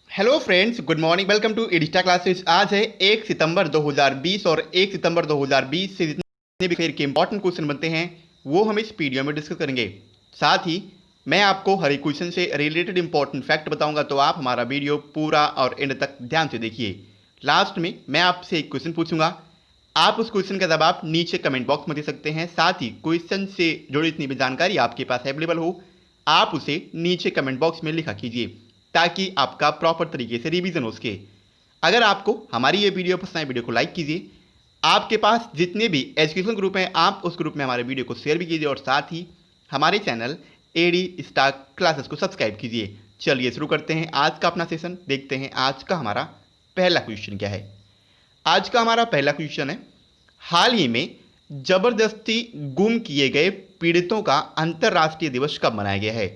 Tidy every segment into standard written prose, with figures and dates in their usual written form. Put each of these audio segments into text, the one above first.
Hello friends, good morning. Welcome to एडिस्टा classes. आज है 1 सितंबर 2020 और 1 सितंबर 2020 से जितने भी फेयर के इंपॉर्टेंट क्वेश्चन बनते हैं वो हम इस वीडियो में डिस्कस करेंगे। साथ ही मैं आपको हर एक क्वेश्चन से रिलेटेड इंपॉर्टेंट फैक्ट बताऊंगा, तो आप हमारा वीडियो पूरा और एंड तक ध्यान से देखिए। लास्ट में मैं आपसे एक क्वेश्चन पूछूंगा, आप उस क्वेश्चन का जवाब नीचे कमेंट बॉक्स में दे सकते हैं। साथ ही क्वेश्चन से जुड़ी जितनी भी जानकारी आपके पास अवेलेबल हो, आप उसे नीचे कमेंट बॉक्स में लिखा कीजिए ताकि आपका प्रॉपर तरीके से रिवीजन हो सके। अगर आपको हमारी ये वीडियो पसंद आए, वीडियो को लाइक कीजिए। आपके पास जितने भी एजुकेशन ग्रुप हैं, आप उस ग्रुप में हमारे वीडियो को शेयर भी कीजिए और साथ ही हमारे चैनल एडी स्टार क्लासेस को सब्सक्राइब कीजिए। चलिए शुरू करते हैं आज का अपना सेशन। देखते हैं आज का हमारा पहला क्वेश्चन क्या है। आज का हमारा पहला क्वेश्चन है, हाल ही में जबरदस्ती गुम किए गए पीड़ितों का अंतर्राष्ट्रीय दिवस कब मनाया गया है।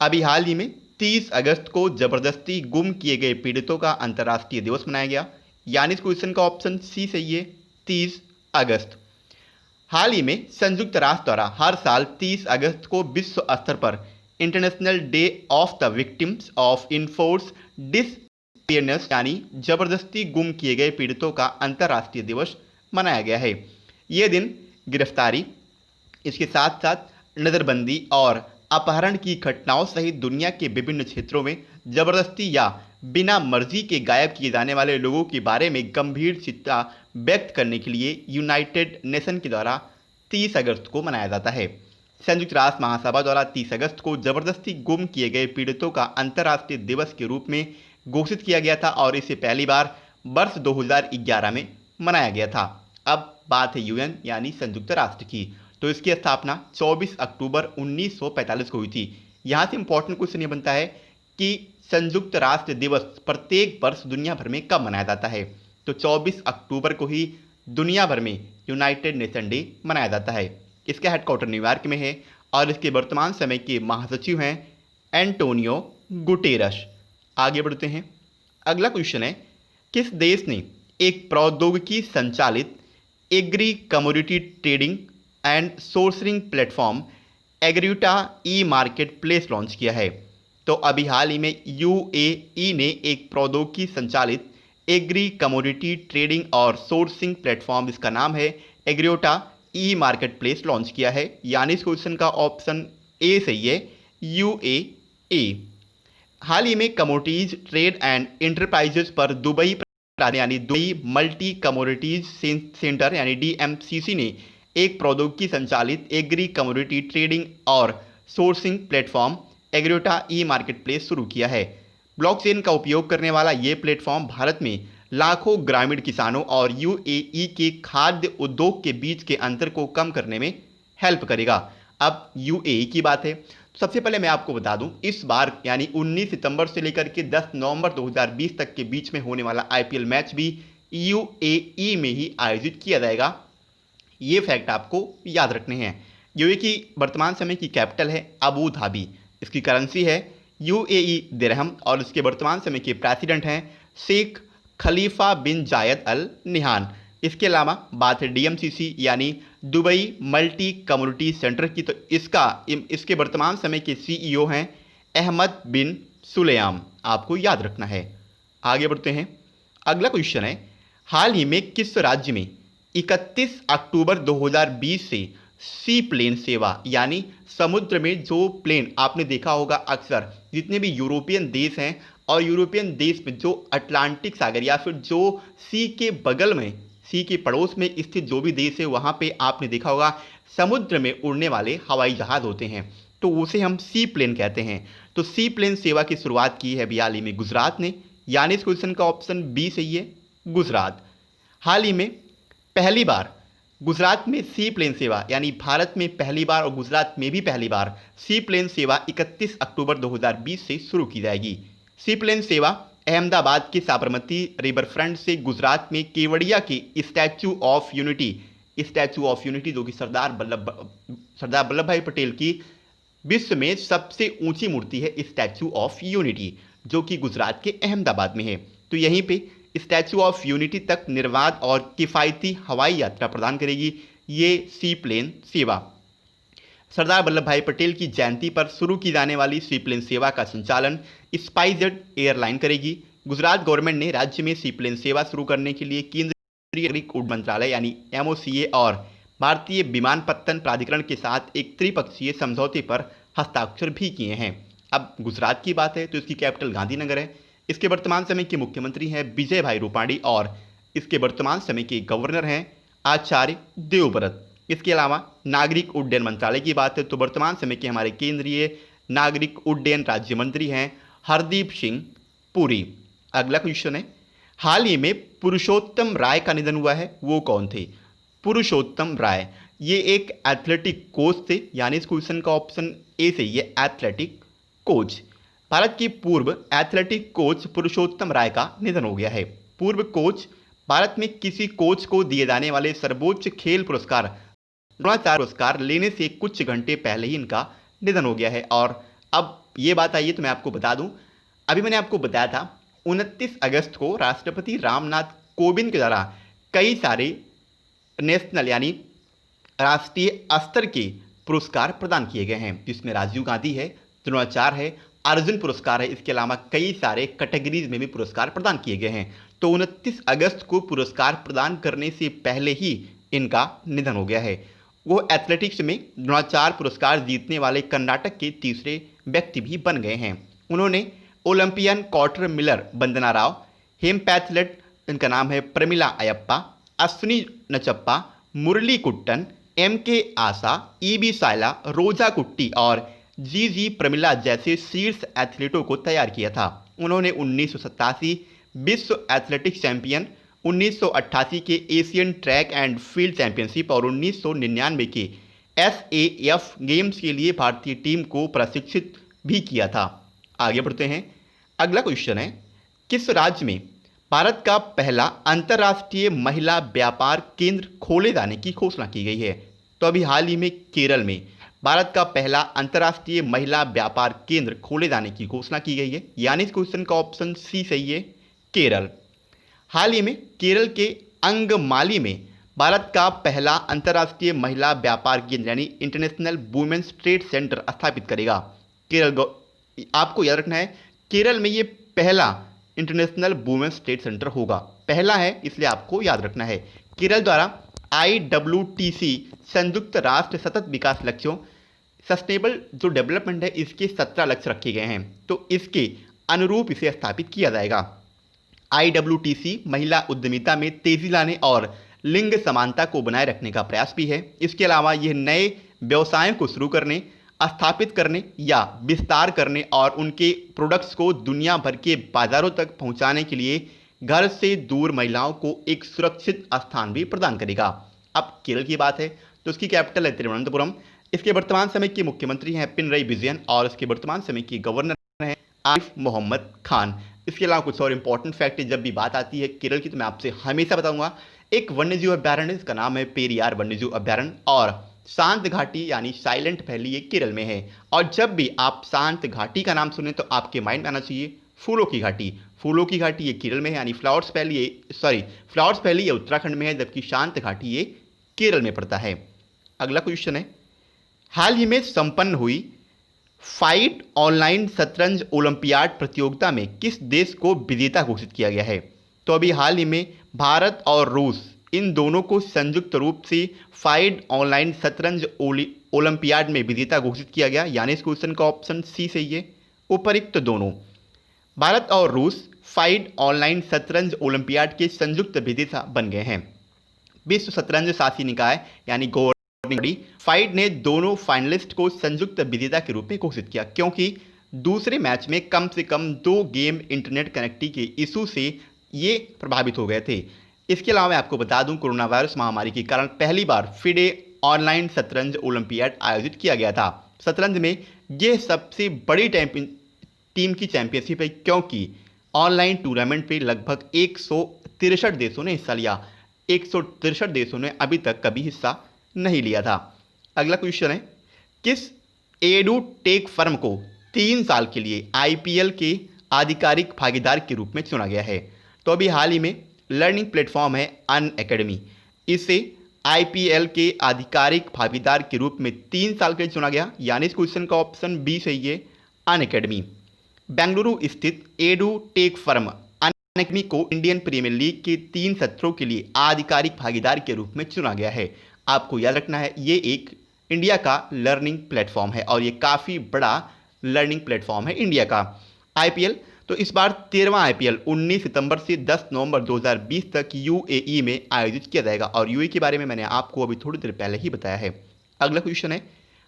अभी हाल ही में 30 अगस्त को जबरदस्ती गुम किए गए पीड़ितों का अंतर्राष्ट्रीय दिवस मनाया गया, यानी इस क्वेश्चन का ऑप्शन सी सही है, 30 अगस्त। हाल ही में संयुक्त राष्ट्र द्वारा हर साल 30 अगस्त को विश्व स्तर पर international day of the victims of enforce disappearance यानी जबरदस्ती गुम किए गए पीड़ितों का अंतर्राष्ट्रीय दिवस मनाया गया है। यह दिन गिरफ्तारी, इसके साथ साथ नज़रबंदी और अपहरण की घटनाओं सहित दुनिया के विभिन्न क्षेत्रों में जबरदस्ती या बिना मर्जी के गायब किए जाने वाले लोगों के बारे में गंभीर चिंता व्यक्त करने के लिए यूनाइटेड नेशन के द्वारा 30 अगस्त को मनाया जाता है। संयुक्त राष्ट्र महासभा द्वारा 30 अगस्त को जबरदस्ती गुम किए गए पीड़ितों का अंतर्राष्ट्रीय दिवस के रूप में घोषित किया गया था और इसे पहली बार वर्ष 2011 में मनाया गया था। अब बात है यूएन यानी संयुक्त राष्ट्र की, तो इसकी स्थापना 24 अक्टूबर 1945 को हुई थी। यहाँ से इंपॉर्टेंट क्वेश्चन ये बनता है कि संयुक्त राष्ट्र दिवस प्रत्येक वर्ष दुनिया भर में कब मनाया जाता है, तो 24 अक्टूबर को ही दुनिया भर में यूनाइटेड नेशन डे मनाया जाता है। इसका हेडक्वार्टर न्यूयॉर्क में है और इसके वर्तमान समय के महासचिव हैं एंटोनियो गुटेरस। आगे बढ़ते हैं। अगला क्वेश्चन है, किस देश ने एक प्रौद्योगिकी संचालित agri commodity trading and sourcing platform एग्रीटा ई मार्केट प्लेस लॉन्च किया है। तो अभी हाल ही में यूएई ने एक प्रौद्योगिकी संचालित एग्री कमोडिटी ट्रेडिंग और सोर्सिंग प्लेटफॉर्म, इसका नाम है एग्रीटा ई मार्केट प्लेस लॉन्च किया है, यानी इस क्वेश्चन का ऑप्शन ए सही है, यूएई। हाल ही में कमोडिटीज ट्रेड एंड इंटरप्राइजेज पर दुबई यानी दुबई मल्टी कमोडिटीज सेंटर यानी डीएमसीसी ने एक प्रौद्योगिकी संचालित एग्री कमोडिटी ट्रेडिंग और सोर्सिंग प्लेटफॉर्म एग्रीटा ई मार्केट प्लेस शुरू किया है। ब्लॉकचेन का उपयोग करने वाला ये प्लेटफॉर्म भारत में लाखों ग्रामीण किसानों और यूएई के खाद्य उद्योग के बीच के अंतर को कम करने में हेल्प करेगा। अब यूएई की बात है, सबसे पहले मैं आपको बता दूं, इस बार यानी 19 सितंबर से लेकर के 10 नवंबर 2020 तक के बीच में होने वाला आईपीएल मैच भी यूएई में ही आयोजित किया जाएगा। ये फैक्ट आपको याद रखने हैं। यूएई की वर्तमान समय की कैपिटल है अबू धाबी, इसकी करेंसी है यूएई दिरहम और इसके वर्तमान समय के प्रेसिडेंट हैं शेख खलीफा बिन जायद अल निहान। इसके अलावा बात है डीएमसीसी यानी दुबई मल्टी कम्युनिटी सेंटर की, तो इसके वर्तमान समय के सीईओ हैं अहमद बिन सुलेयाम, आपको याद रखना है। आगे बढ़ते हैं। अगला क्वेश्चन है, हाल ही में किस राज्य में 31 अक्टूबर 2020 से सी प्लेन सेवा यानी समुद्र में जो प्लेन आपने देखा होगा अक्सर जितने भी यूरोपियन देश हैं और यूरोपियन देश में जो अटलांटिक सागर या फिर जो सी के बगल में, सी के पड़ोस में स्थित जो भी देश है वहाँ पे आपने देखा होगा समुद्र में उड़ने वाले हवाई जहाज़ होते हैं, तो उसे हम सी प्लेन कहते हैं। तो सी प्लेन सेवा की शुरुआत की है हाल ही में गुजरात ने, यानी इस क्वेश्चन का ऑप्शन बी सही है, गुजरात। हाल ही में पहली बार गुजरात में सी प्लेन सेवा यानी भारत में पहली बार और गुजरात में भी पहली बार सी प्लेन सेवा 31 अक्टूबर 2020 से शुरू की जाएगी। सी प्लेन सेवा अहमदाबाद के साबरमती रिवर फ्रंट से गुजरात में केवड़िया के स्टैचू ऑफ यूनिटी जो कि सरदार वल्लभ भाई पटेल की विश्व में सबसे ऊंची मूर्ति है, स्टैचू ऑफ यूनिटी, जो कि गुजरात के अहमदाबाद में है। तो यहीं पे स्टैचू ऑफ यूनिटी तक निर्बाध और किफ़ायती हवाई यात्रा प्रदान करेगी ये सी प्लेन सेवा। सरदार वल्लभ भाई पटेल की जयंती पर शुरू की जाने वाली सी प्लेन सेवा का संचालन स्पाइसजेट एयरलाइन करेगी। गुजरात गवर्नमेंट ने राज्य में सीप्लेन सेवा शुरू करने के लिए केंद्रीय नागरिक उड्डयन मंत्रालय यानी एमओसीए और भारतीय विमानपत्तन प्राधिकरण के साथ एक त्रिपक्षीय समझौते पर हस्ताक्षर भी किए हैं। अब गुजरात की बात है तो इसकी कैपिटल गांधीनगर है। इसके वर्तमान समय के मुख्यमंत्री हैं विजय भाई रूपाणी और इसके वर्तमान समय के गवर्नर हैं आचार्य देवव्रत। इसके अलावा नागरिक उड्डयन मंत्रालय की बात है तो वर्तमान समय के हमारे केंद्रीय नागरिक उड्डयन राज्य मंत्री हैं हरदीप सिंह पुरी। अगला क्वेश्चन है, हाल ही में पुरुषोत्तम राय का निधन हुआ है, वो कौन थे? पुरुषोत्तम राय ये एक एथलेटिक कोच थे, यानी इस क्वेश्चन का ऑप्शन ए सही है, एथलेटिक कोच। भारत के पूर्व एथलेटिक कोच पुरुषोत्तम राय का निधन हो गया है। पूर्व कोच भारत में किसी कोच को दिए जाने वाले सर्वोच्च खेल पुरस्कार द्रोणाचार्य पुरस्कार लेने से कुछ घंटे पहले ही इनका निधन हो गया है। और अब ये बात आई है तो मैं आपको बता दूं, अभी मैंने आपको बताया था 29 अगस्त को राष्ट्रपति रामनाथ कोविंद के द्वारा कई सारे नेशनल यानी राष्ट्रीय स्तर के पुरस्कार प्रदान किए गए हैं, जिसमें राजीव गांधी है, द्रोणाचार्य है, अर्जुन पुरस्कार है। इसके अलावा कई सारे कैटेगरीज में भी पुरस्कार प्रदान किए गए हैं। तो 29 अगस्त को पुरस्कार प्रदान करने से पहले ही इनका निधन हो गया है। वो एथलेटिक्स में द्रोणाचार्य पुरस्कार जीतने वाले कर्नाटक के तीसरे व्यक्ति भी बन गए हैं। उन्होंने ओलंपियन क्वार्टर मिलर वंदना राव, हेमपैथलेट इनका नाम है प्रमिला अयप्पा, अश्विनी नचप्पा, मुरली कुट्टन, एम.के. आशा, ई.बी. सायला, रोजा कुट्टी और जी प्रमिला जैसे शीर्ष एथलीटों को तैयार किया था। उन्होंने 1987 विश्व एथलेटिक्स चैंपियन, 1988 के Asian track and field championship और 1999 के एसएएफ गेम्स के लिए भारतीय टीम को प्रशिक्षित भी किया था। आगे बढ़ते हैं, अगला क्वेश्चन है, किस राज्य में भारत का पहला अंतर्राष्ट्रीय महिला व्यापार केंद्र खोले जाने की घोषणा की गई है? तो अभी हाल ही में केरल में भारत का पहला अंतर्राष्ट्रीय महिला व्यापार केंद्र खोले जाने की घोषणा की गई है, यानी इस क्वेश्चन का ऑप्शन सी सही है, केरल। हाल ही में केरल के अंगमाली में भारत का पहला अंतर्राष्ट्रीय महिला व्यापार केंद्र यानी इंटरनेशनल वुमेन्स ट्रेड सेंटर स्थापित करेगा केरल। आपको याद रखना है, केरल में ये पहला इंटरनेशनल वुमेन्स ट्रेड सेंटर होगा, पहला है इसलिए आपको याद रखना है। केरल द्वारा IWTC संयुक्त राष्ट्र सतत विकास लक्ष्यों सस्टेनेबल जो डेवलपमेंट है इसके 17 लक्ष्य रखे गए हैं, तो इसके अनुरूप इसे स्थापित किया जाएगा। IWTC महिला उद्यमिता में तेजी लाने और लिंग समानता को बनाए रखने का प्रयास भी है। इसके अलावा यह नए व्यवसायों को शुरू करने, स्थापित करने या विस्तार करने और उनके प्रोडक्ट्स को दुनिया भर के बाजारों तक पहुंचाने के लिए घर से दूर महिलाओं को एक सुरक्षित स्थान भी प्रदान करेगा। अब केरल की बात है तो उसकी कैपिटल है तिरुवनंतपुरम। इसके वर्तमान समय के मुख्यमंत्री हैं पिनरई विजयन और इसके वर्तमान समय के गवर्नर हैं आरिफ मोहम्मद खान। इसके अलावा कुछ और इंपॉर्टेंट फैक्ट है, जब भी बात आती है केरल की तो मैं आपसे हमेशा बताऊंगा। एक वन्यजीव अभ्यारण्य है, इसका नाम है पेरियार वन्यजीव अभ्यारण्य और शांत घाटी यानी साइलेंट वैली ये केरल में है। और जब भी आप शांत घाटी का नाम सुने तो आपके माइंड में आना चाहिए फूलों की घाटी। फूलों की घाटी ये केरल में है, यानी फ्लावर्स वैली ये उत्तराखंड में है, जबकि शांत घाटी ये केरल में पड़ता है। अगला क्वेश्चन है, हाल ही में संपन्न हुई फाइट ऑनलाइन शतरंज ओलंपियाड प्रतियोगिता में किस देश को विजेता घोषित किया गया है? तो अभी हाल ही में भारत और रूस इन दोनों को संयुक्त रूप से फाइट ऑनलाइन शतरंज ओलंपियाड में विजेता घोषित किया गया, यानी इस क्वेश्चन का ऑप्शन सी सही है, उपरिक्त दोनों। भारत और रूस फाइट ऑनलाइन शतरंज ओलंपियाड के संयुक्त विजेता बन गए हैं। विश्व शतरंज शासी निकाय यानी गवर्निंग बॉडी फाइट ने दोनों फाइनलिस्ट को संयुक्त विजेता के रूप में घोषित किया, क्योंकि दूसरे मैच में कम से कम 2 गेम इंटरनेट कनेक्टिविटी के इशू से ये प्रभावित हो गए थे। इसके अलावा मैं आपको बता दूं, कोरोना वायरस महामारी के कारण पहली बार फिडे ऑनलाइन शतरंज ओलंपियाड आयोजित किया गया था। शतरंज में यह सबसे बड़ी टीम की चैंपियनशिप है, क्योंकि ऑनलाइन टूर्नामेंट पे लगभग 163 देशों ने हिस्सा लिया। 163 देशों ने अभी तक कभी हिस्सा नहीं लिया था। अगला क्वेश्चन है, किस एडुटेक फर्म को 3 साल के लिए IPL के आधिकारिक भागीदार के रूप में चुना गया है? तो अभी हाल ही में लर्निंग प्लेटफॉर्म है अनअकैडमी, इसे IPL के आधिकारिक भागीदार के रूप में 3 साल के लिए चुना गया, यानी इस क्वेश्चन का ऑप्शन बी सही है, अनअकैडमी। बेंगलुरु स्थित एडुटेक फर्म अकादमी को इंडियन प्रीमियर लीग के 3 सत्रों के लिए आधिकारिक भागीदार के रूप में चुना गया है। आपको याद रखना है ये एक इंडिया का लर्निंग प्लेटफॉर्म है और ये काफ़ी बड़ा लर्निंग प्लेटफॉर्म है इंडिया का। आईपीएल तो इस बार 13वां आईपीएल 19 सितंबर से 10 नवंबर 2020 तक यूएई में आयोजित किया जाएगा और यूएई के बारे में मैंने आपको अभी थोड़ी देर पहले ही बताया है। अगला क्वेश्चन है,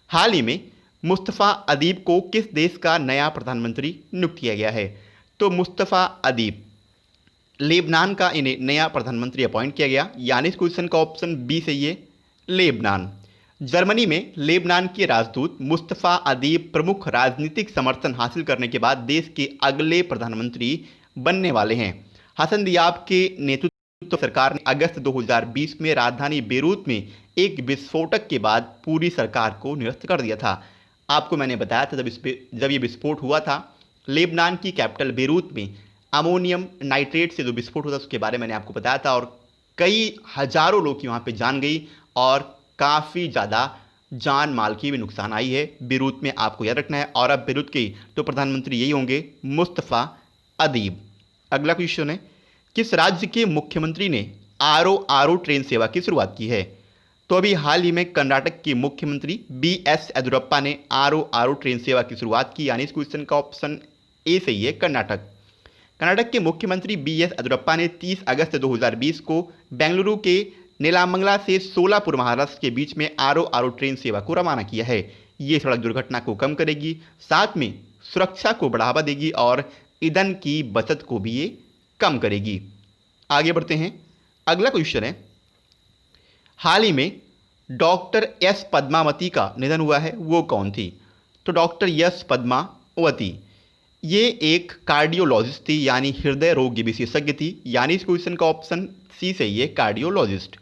हाल ही में मुस्तफ़ा अदीब को किस देश का नया प्रधानमंत्री नियुक्त किया गया है? तो मुस्तफ़ा अदीब लेबनान का इन्हें नया प्रधानमंत्री अपॉइंट किया गया, यानी इस क्वेश्चन का ऑप्शन बी सही है, लेबनान। जर्मनी में लेबनान के राजदूत मुस्तफ़ा अदीब प्रमुख राजनीतिक समर्थन हासिल करने के बाद देश के अगले प्रधानमंत्री बनने वाले हैं। हसन दियाब के नेतृत्व सरकार ने अगस्त 2020 में राजधानी बेरूत में एक विस्फोटक के बाद पूरी सरकार को निरस्त कर दिया था। आपको मैंने बताया था जब ये विस्फोट हुआ था लेबनान की कैपिटल बेरूत में अमोनियम नाइट्रेट से जो विस्फोट हुआ था उसके बारे में मैंने आपको बताया था और कई हजारों लोग की वहाँ पे जान गई और काफ़ी ज़्यादा जान माल की भी नुकसान आई है बेरूत में, आपको याद रखना है। और अब बेरूत के तो प्रधानमंत्री यही होंगे, मुस्तफ़ा अदीब। अगला क्वेश्चन है, किस राज्य के मुख्यमंत्री ने आरओ ट्रेन सेवा की शुरुआत की है? तो अभी हाल ही में कर्नाटक के मुख्यमंत्री BS येदियुरप्पा ने आरओ ट्रेन सेवा की शुरुआत की, यानी इस क्वेश्चन का ऑप्शन ए सही है, कर्नाटक। कर्नाटक के मुख्यमंत्री BS येदियुरप्पा ने 30 अगस्त 2020 को बेंगलुरु के नेलामंगला से सोलापुर महाराष्ट्र के बीच में आरओ ट्रेन सेवा को रवाना किया है। ये सड़क दुर्घटना को कम करेगी, साथ में सुरक्षा को बढ़ावा देगी और ईंधन की बचत को भी ये कम करेगी। आगे बढ़ते हैं, अगला क्वेश्चन है, हाल ही में डॉक्टर एस पद्मावती का निधन हुआ है, वो कौन थी? तो डॉक्टर एस पद्मावती ये एक कार्डियोलॉजिस्ट थी, यानी हृदय रोग विशेषज्ञ थी, यानी इस क्वेश्चन का ऑप्शन सी सही है, कार्डियोलॉजिस्ट।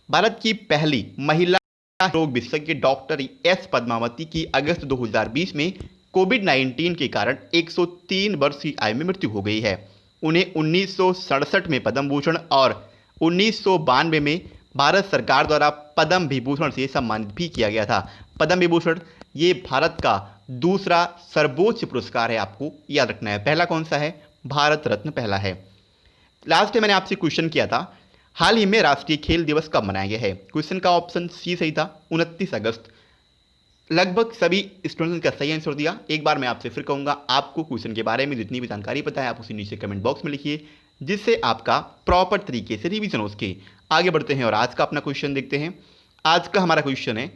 भारत की पहली महिला रोग विशेषज्ञ डॉक्टर एस पद्मावती की अगस्त 2020 में कोविड-19 के कारण 103 वर्ष की आयु में मृत्यु हो गई है। उन्हें 1967 में पद्म भूषण और 1992 में भारत सरकार द्वारा पद्म विभूषण से सम्मानित भी किया गया था। पद्म विभूषण ये भारत का दूसरा सर्वोच्च पुरस्कार है, आपको याद रखना है। पहला कौन सा है? भारत रत्न पहला है। लास्ट में मैंने आपसे क्वेश्चन किया था, हाल ही में राष्ट्रीय खेल दिवस कब मनाया गया है? क्वेश्चन का ऑप्शन सी सही था, 29 अगस्त। लगभग सभी स्टूडेंट्स का सही आंसर दिया। एक बार मैं आपसे फिर कहूँगा, आपको क्वेश्चन के बारे में जितनी भी जानकारी पता है आप उसे नीचे कमेंट बॉक्स में लिखिए, जिससे आपका प्रॉपर तरीके से रिवीजन हो सके। आगे बढ़ते हैं और आज का अपना क्वेश्चन देखते हैं। आज का हमारा क्वेश्चन है,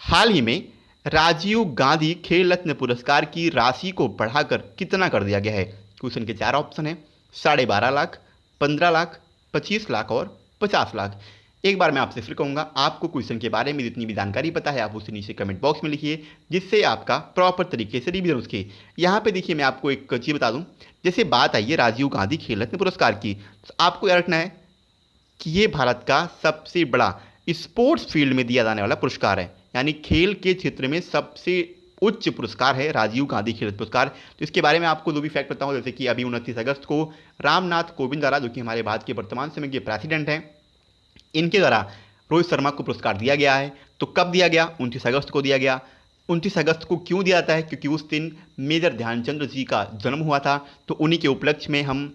हाल ही में राजीव गांधी खेल रत्न पुरस्कार की राशि को बढ़ाकर कितना कर दिया गया है? क्वेश्चन के 4 ऑप्शन है, 12.5 लाख, 15 लाख, 25 लाख और 50 लाख। एक बार मैं आपसे फिर कहूँगा, आपको क्वेश्चन के बारे में जितनी भी जानकारी पता है आप उसे नीचे कमेंट बॉक्स में लिखिए, जिससे आपका प्रॉपर तरीके से रिवीजन हो सके। यहाँ पे देखिए मैं आपको एक चीज़ बता दूँ, जैसे बात आई है राजीव गांधी खेल रत्न पुरस्कार की, तो आपको याद रखना है कि ये भारत का सबसे बड़ा स्पोर्ट्स फील्ड में दिया जाने वाला पुरस्कार है, यानी खेल के क्षेत्र में सबसे उच्च पुरस्कार है राजीव गांधी खेल रत्न पुरस्कार। तो इसके बारे में आपको जो भी फैक्ट बताऊँ, जैसे कि अभी 29 अगस्त को रामनाथ कोविंद द्वारा, जो कि हमारे भारत के वर्तमान समय के प्रेसिडेंट हैं, इनके द्वारा रोहित शर्मा को पुरस्कार दिया गया है। तो कब दिया गया? 29 अगस्त को दिया गया। 29 अगस्त को क्यों दिया जाता है? क्योंकि उस दिन मेजर ध्यानचंद जी का जन्म हुआ था, तो उन्हीं के उपलक्ष्य में हम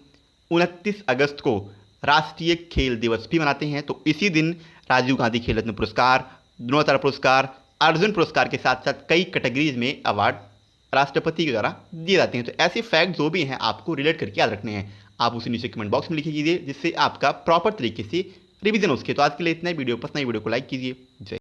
29 अगस्त को राष्ट्रीय खेल दिवस भी मनाते हैं। तो इसी दिन राजीव गांधी खेल रत्न पुरस्कार, द्रोणाचार्य पुरस्कार, अर्जुन पुरस्कार के साथ साथ कई कैटेगरीज में अवार्ड राष्ट्रपति के द्वारा दिए जाते हैं। तो ऐसे फैक्ट जो भी हैं आपको रिलेट करके याद रखने हैं, आप उसे नीचे कमेंट बॉक्स में लिख कीजिए, जिससे आपका प्रॉपर तरीके से रिवीजन हो सके। तो आज के लिए इतना ही। वीडियो पसंद आई वीडियो को लाइक कीजिए। जय